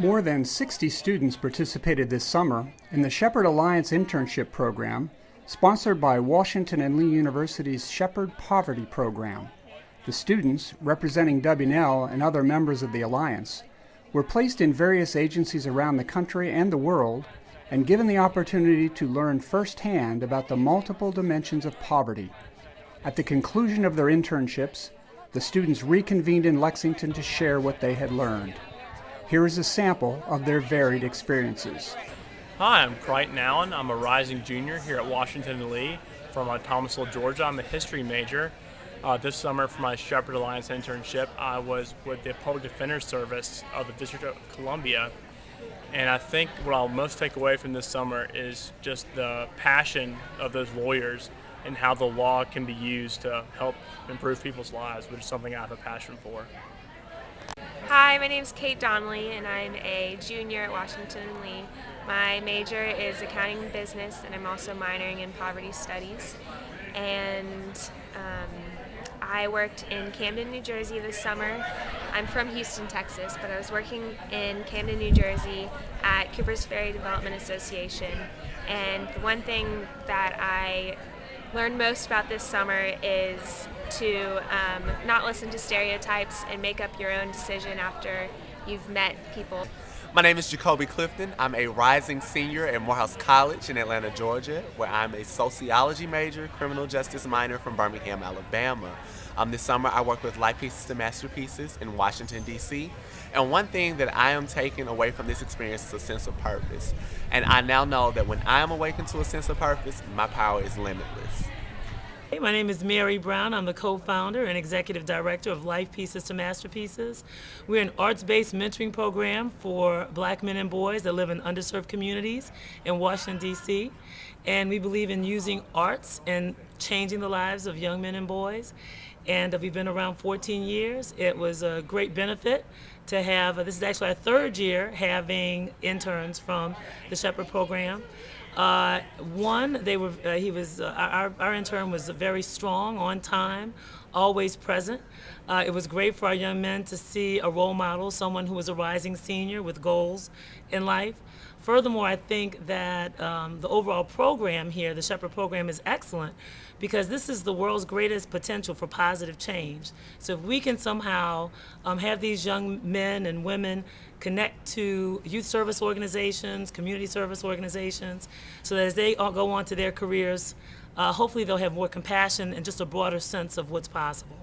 More than 60 students participated this summer in the Shepherd Alliance Internship Program, sponsored by Washington and Lee University's Shepherd Poverty Program. The students, representing W&L and other members of the Alliance, were placed in various agencies around the country and the world and given the opportunity to learn firsthand about the multiple dimensions of poverty. At the conclusion of their internships, the students reconvened in Lexington to share what they had learned. Here is a sample of their varied experiences. Hi, I'm Crichton Allen. I'm a rising junior here at Washington and Lee from Thomasville, Georgia. I'm a history major. This summer for my Shepherd Alliance internship, I was with the Public Defender Service of the District of Columbia. And I think what I'll most take away from this summer is just the passion of those lawyers and how the law can be used to help improve people's lives, which is something I have a passion for. Hi, my name is Kate Donnelly, and I'm a junior at Washington and Lee. My major is accounting and business, and I'm also minoring in poverty studies. And I worked in Camden, New Jersey this summer. I'm from Houston, Texas, but I was working in Camden, New Jersey at Cooper's Ferry Development Association. And the one thing that I learned most about this summer is to not listen to stereotypes and make up your own decision after you've met people. My name is Jacoby Clifton. I'm a rising senior at Morehouse College in Atlanta, Georgia, where I'm a sociology major, criminal justice minor from Birmingham, Alabama. This summer I work with Life Pieces to Masterpieces in Washington, D.C. And one thing that I am taking away from this experience is a sense of purpose. And I now know that when I am awakened to a sense of purpose, my power is limitless. Hey, my name is Mary Brown. I'm the co-founder and executive director of Life Pieces to Masterpieces. We're an arts-based mentoring program for Black men and boys that live in underserved communities in Washington, D.C. And we believe in using arts and changing the lives of young men and boys. And we've been around 14 years. It was a great benefit to have, this is actually our third year having interns from the Shepherd program. Our intern was very strong, on time, always present. It was great for our young men to see a role model, someone who was a rising senior with goals in life. Furthermore, I think that the overall program here, the Shepherd program, is excellent because this is the world's greatest potential for positive change. So if we can somehow have these young men and women connect to youth service organizations, community service organizations, so that as they all go on to their careers, hopefully they'll have more compassion and just a broader sense of what's possible.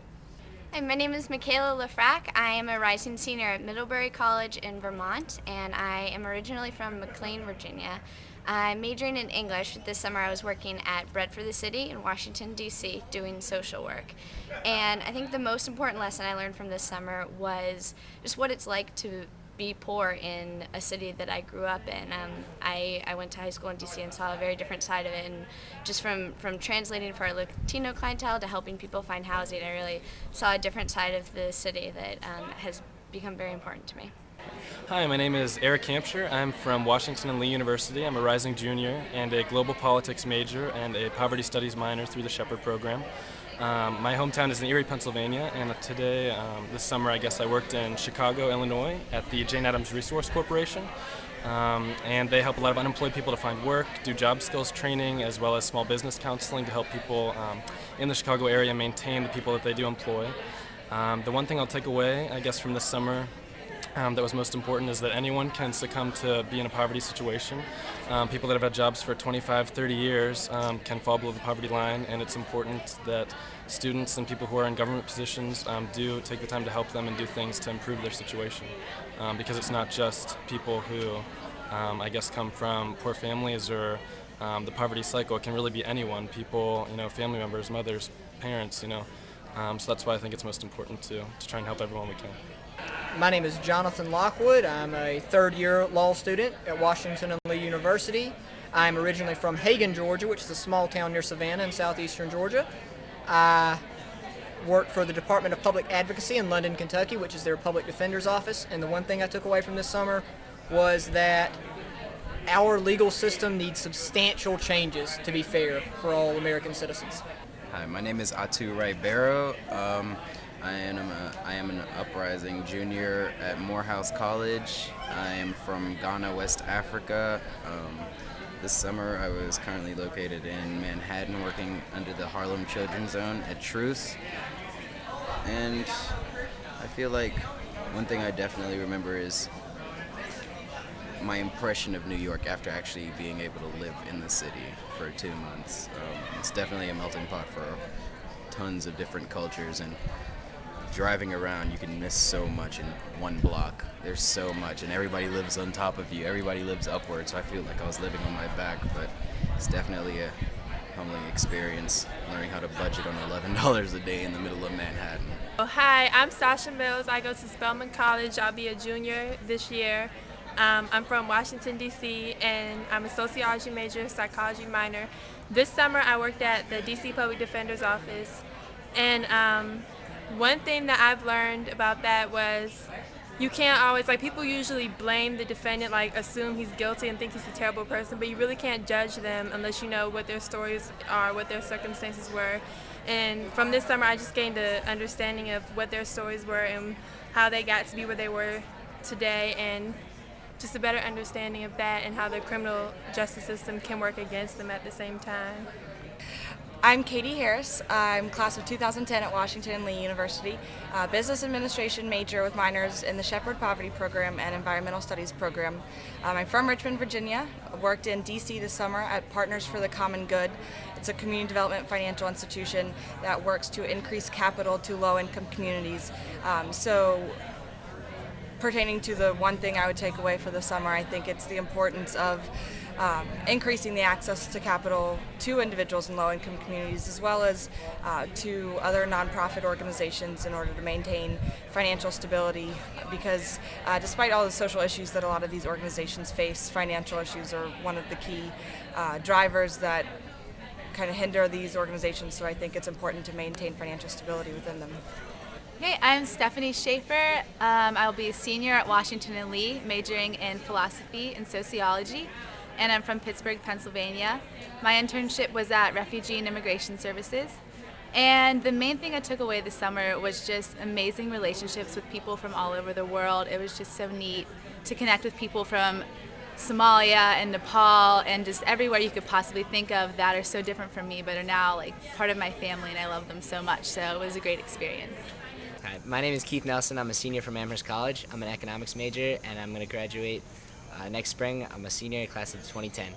Hi, my name is Michaela Lifrak. I am a rising senior at Middlebury College in Vermont, and I am originally from McLean, Virginia. I'm majoring in English. This summer I was working at Bread for the City in Washington, D.C., doing social work. And I think the most important lesson I learned from this summer was just what it's like to be poor in a city that I grew up in. I went to high school in DC and saw a very different side of it, and just from translating for our Latino clientele to helping people find housing, I really saw a different side of the city that has become very important to me. Hi, my name is Eric Hampshire. I'm from Washington and Lee University. I'm a rising junior and a global politics major and a poverty studies minor through the Shepherd program. My hometown is in Erie, Pennsylvania, and today, this summer, I guess I worked in Chicago, Illinois at the Jane Addams Resource Corporation, and they help a lot of unemployed people to find work, do job skills training, as well as small business counseling to help people in the Chicago area maintain the people that they do employ. The one thing I'll take away, I guess, from this summer that was most important is that anyone can succumb to be in a poverty situation. People that have had jobs for 25, 30 years can fall below the poverty line, and it's important that students and people who are in government positions do take the time to help them and do things to improve their situation. Because it's not just people who, I guess, come from poor families or the poverty cycle. It can really be anyone, people, family members, mothers, parents, so that's why I think it's most important to try and help everyone we can. My name is Jonathan Lockwood. I'm a third-year law student at Washington and Lee University. I'm originally from Hagen, Georgia, which is a small town near Savannah in southeastern Georgia. I work for the Department of Public Advocacy in London, Kentucky, which is their public defender's office. And the one thing I took away from this summer was that our legal system needs substantial changes to be fair for all American citizens. Hi, my name is Atu Ray Barrow. I am an uprising junior at Morehouse College. I am from Ghana, West Africa. This summer I was currently located in Manhattan working under the Harlem Children's Zone at Truth. And I feel like one thing I definitely remember is my impression of New York after actually being able to live in the city for 2 months. It's definitely a melting pot for tons of different cultures, and driving around you can miss so much in one block. There's so much, and everybody lives on top of you, everybody lives upward, so I feel like I was living on my back, but it's definitely a humbling experience learning how to budget on $11 a day in the middle of Manhattan. Oh, hi, I'm Sasha Mills. I go to Spelman College. I'll be a junior this year. I'm from Washington, D.C., and I'm a sociology major, psychology minor. This summer I worked at the D.C. Public Defender's Office, and one thing that I've learned about that was you can't always, like, people usually blame the defendant, like assume he's guilty and think he's a terrible person, but you really can't judge them unless you know what their stories are, what their circumstances were. And from this summer I just gained an understanding of what their stories were and how they got to be where they were today, and just a better understanding of that and how the criminal justice system can work against them at the same time. I'm Katie Harris. I'm class of 2010 at Washington and Lee University, business administration major with minors in the Shepherd Poverty Program and Environmental Studies program. I'm from Richmond, Virginia. Worked in DC this summer at Partners for the Common Good. It's a community development financial institution that works to increase capital to low-income communities. Pertaining to the one thing I would take away for the summer, I think it's the importance of increasing the access to capital to individuals in low-income communities, as well as to other nonprofit organizations in order to maintain financial stability, because despite all the social issues that a lot of these organizations face, financial issues are one of the key drivers that kind of hinder these organizations, so I think it's important to maintain financial stability within them. Hey, I'm Stephanie Schaefer. I'll be a senior at Washington and Lee, majoring in philosophy and sociology, and I'm from Pittsburgh, Pennsylvania. My internship was at Refugee and Immigration Services, and the main thing I took away this summer was just amazing relationships with people from all over the world. It was just so neat to connect with people from Somalia and Nepal and just everywhere you could possibly think of that are so different from me but are now like part of my family, and I love them so much, so it was a great experience. Hi, my name is Keith Nelson. I'm a senior from Amherst College. I'm an economics major, and I'm going to graduate next spring. I'm a senior, class of 2010.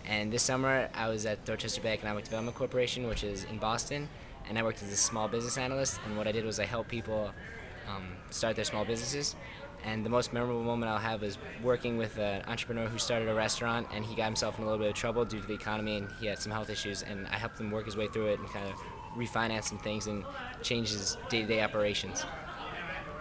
And this summer, I was at Dorchester Bay Economic Development Corporation, which is in Boston, and I worked as a small business analyst. And what I did was I helped people start their small businesses. And the most memorable moment I'll have is working with an entrepreneur who started a restaurant, and he got himself in a little bit of trouble due to the economy, and he had some health issues, and I helped him work his way through it and kind of refinance some things and change his day-to-day operations.